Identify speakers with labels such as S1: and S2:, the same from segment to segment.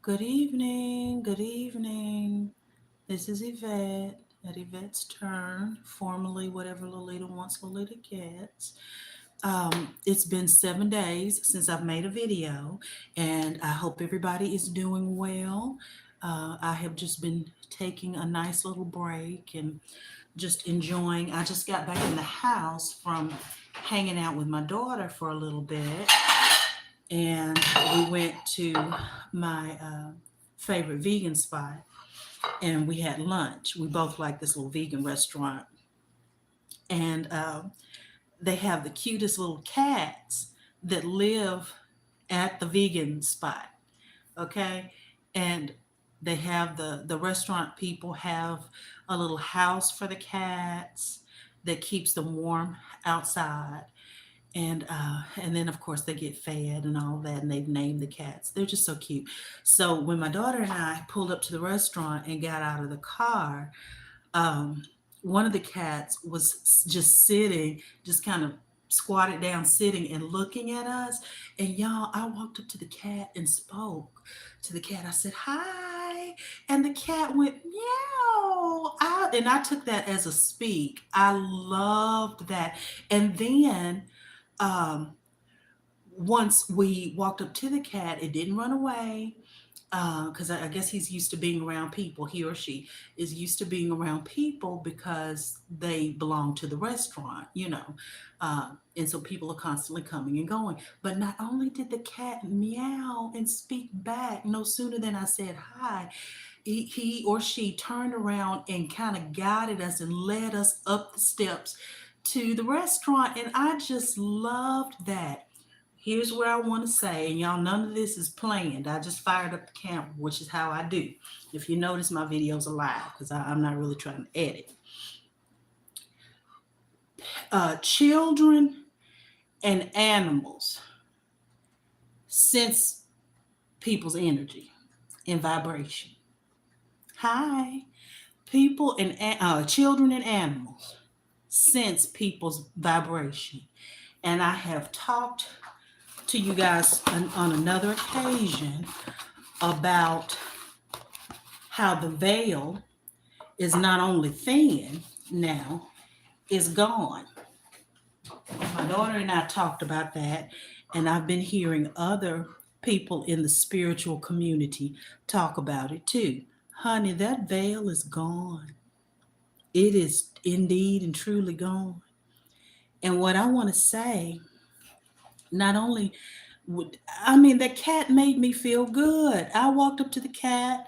S1: Good evening. Good evening. This is Yvette at Yvette's Turn, formerly whatever Lolita wants, Lolita gets. It's been 7 days since I've made a video, and I hope everybody is doing well. I have just been taking a nice little break and just enjoying. I just got back in the house from hanging out with my daughter for a little bit, and we went to my favorite vegan spot and we had lunch. We both like this little vegan restaurant, and they have the cutest little cats that live at the vegan spot. Okay, and they have the restaurant people have a little house for the cats that keeps them warm outside, and then of course they get fed and all that, and they've named the cats. They're just so cute. So when my daughter and I pulled up to the restaurant and got out of the car, um, one of the cats was just sitting, just kind of squatted down, sitting and looking at us. And y'all, I walked up to the cat and spoke to the cat. I said, "Hi," and the cat went meow. And I took that as a speak. I loved that. And then um, once we walked up to the cat, it didn't run away because I guess he's used to being around people. He or she is used to being around people because they belong to the restaurant, and so people are constantly coming and going. But not only did the cat meow and speak back, no sooner than I said hi, he or she turned around and kind of guided us and led us up the steps to the restaurant. And I just loved that. Here's where I want to say, and y'all, none of this is planned. I just fired up the camera, which is how I do. If you notice, my videos are live because I'm not really trying to edit. Children and animals sense people's energy and vibration. Hi, people and children and animals sense people's vibration, and I have talked to you guys on another occasion about how the veil is not only thin now, it's gone. My daughter and I talked about that, and I've been hearing other people in the spiritual community talk about it too. Honey, that veil is gone. It is indeed and truly gone. And what I want to say, not only the cat made me feel good. I walked up to the cat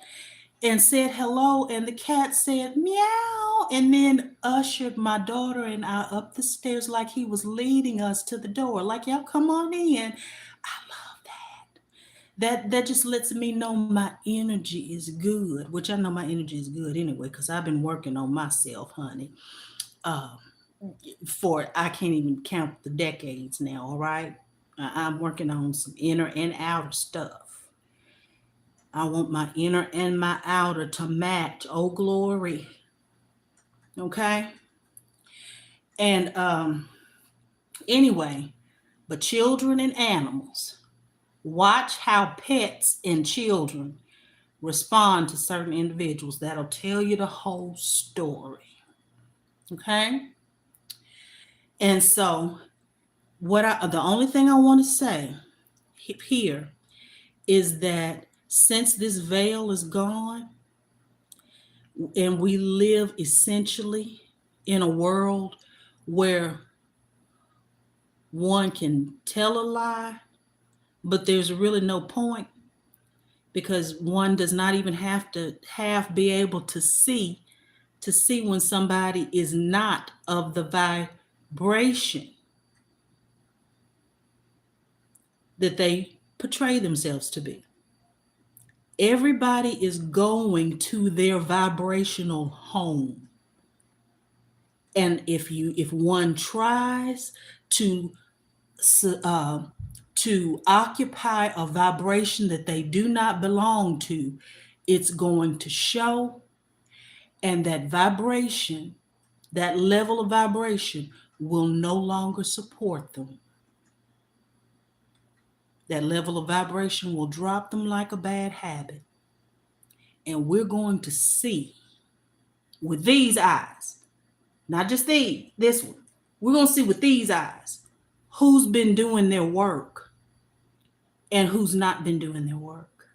S1: and said hello, and the cat said meow, and then ushered my daughter and I up the stairs like he was leading us to the door. Like, y'all come on in. I love that. That just lets me know my energy is good, which I know my energy is good anyway, because I've been working on myself, honey. Uh, for I can't even count the decades now, all right? I'm working on some inner and outer stuff. I want my inner and my outer to match. Oh, glory. Okay. And anyway, but children and animals, watch how pets and children respond to certain individuals. That'll tell you the whole story. Okay. And so, the only thing I want to say here is that since this veil is gone, and we live essentially in a world where one can tell a lie, but there's really no point because one does not even have to be able to see when somebody is not of the vibration that they portray themselves to be. Everybody is going to their vibrational home. And if one tries to uh, occupy a vibration that they do not belong to, it's going to show, and that vibration, that level of vibration, will no longer support them. That level of vibration will drop them like a bad habit. And we're going to see with these eyes, not just this one. We're going to see with these eyes who's been doing their work and who's not been doing their work.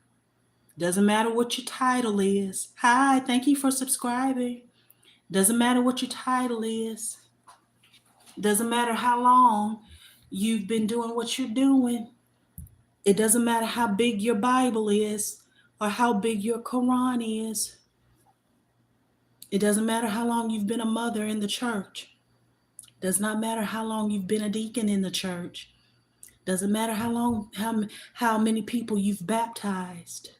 S1: Doesn't matter what your title is. Hi, thank you for subscribing. Doesn't matter what your title is. Doesn't matter how long you've been doing what you're doing. It doesn't matter how big your Bible is or how big your Quran is. It doesn't matter how long you've been a mother in the church. Does not matter how long you've been a deacon in the church. Doesn't matter how many people you've baptized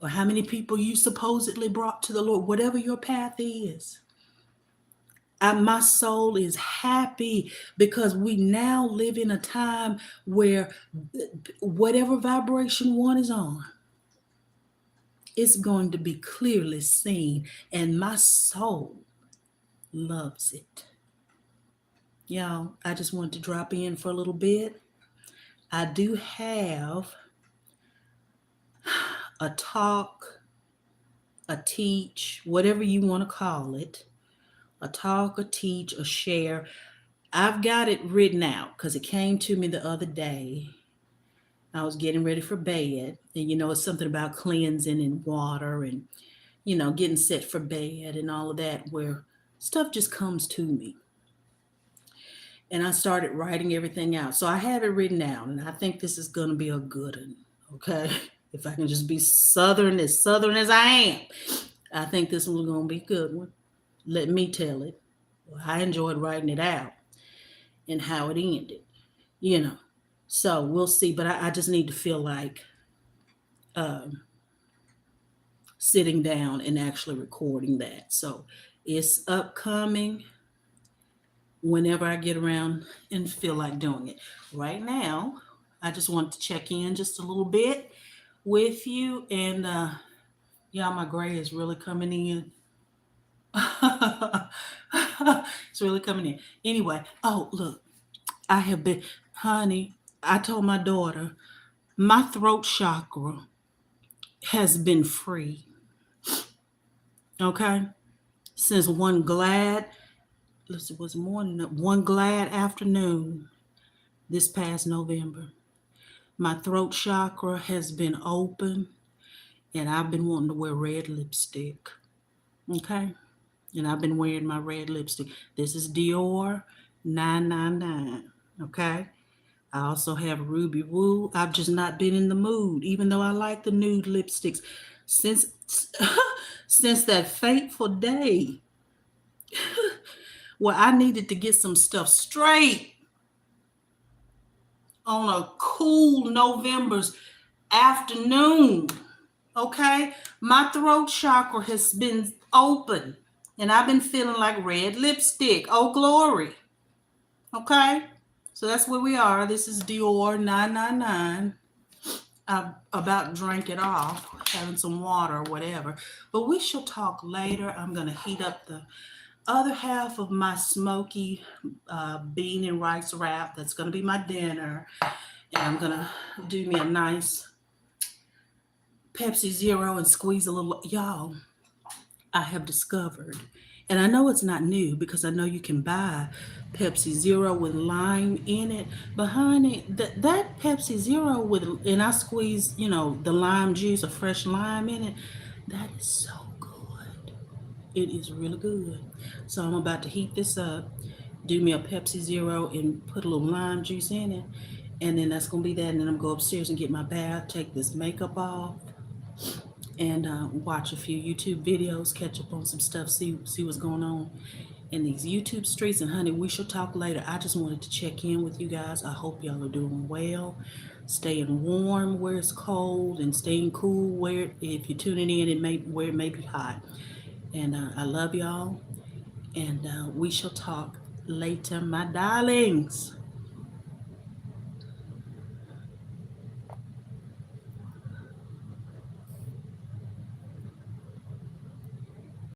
S1: or how many people you supposedly brought to the Lord. Whatever your path is, my soul is happy because we now live in a time where whatever vibration one is on, it's going to be clearly seen, and my soul loves it. Y'all, I just wanted to drop in for a little bit. I do have a talk, a teach, whatever you want to call it, a talk, a teach, a share. I've got it written out because it came to me the other day. I was getting ready for bed, and it's something about cleansing and water and, getting set for bed and all of that, where stuff just comes to me. And I started writing everything out. So I have it written out, and I think this is going to be a good one, okay? If I can just be southern as I am, I think this one's going to be a good one. Let me tell it. Well, I enjoyed writing it out and how it ended. So we'll see. But I just need to feel like sitting down and actually recording that. So it's upcoming whenever I get around and feel like doing it. Right now, I just want to check in just a little bit with you. And y'all, my gray is really coming in. It's really coming in. Anyway, oh, look, I have been, honey, I told my daughter, my throat chakra has been free. Okay? Since one glad afternoon this past November. My throat chakra has been open, and I've been wanting to wear red lipstick. Okay? And I've been wearing my red lipstick. This is Dior 999. Okay? I also have Ruby Woo. I've just not been in the mood, even though I like the nude lipsticks. Since since that fateful day where I needed to get some stuff straight on a cool November's afternoon, okay? My throat chakra has been open, and I've been feeling like red lipstick. Oh, glory. Okay? So that's where we are. This is Dior 999. I'm about to drink it off, having some water or whatever. But we shall talk later. I'm going to heat up the other half of my smoky bean and rice wrap. That's going to be my dinner. And I'm going to do me a nice Pepsi Zero and squeeze a little. Y'all, I have discovered, and I know it's not new because I know you can buy Pepsi Zero with lime in it. But honey, that Pepsi Zero and I squeeze, the lime juice, a fresh lime in it. That is so good. It is really good. So I'm about to heat this up, do me a Pepsi Zero and put a little lime juice in it. And then that's going to be that. And then I'm going to go upstairs and get my bath, take this makeup off, and watch a few YouTube videos, catch up on some stuff, see what's going on in these YouTube streets. And honey, we shall talk later. I just wanted to check in with you guys. I hope y'all are doing well, staying warm where it's cold, and staying cool where, if you're tuning in, where it may be hot. And I love y'all, and we shall talk later, my darlings.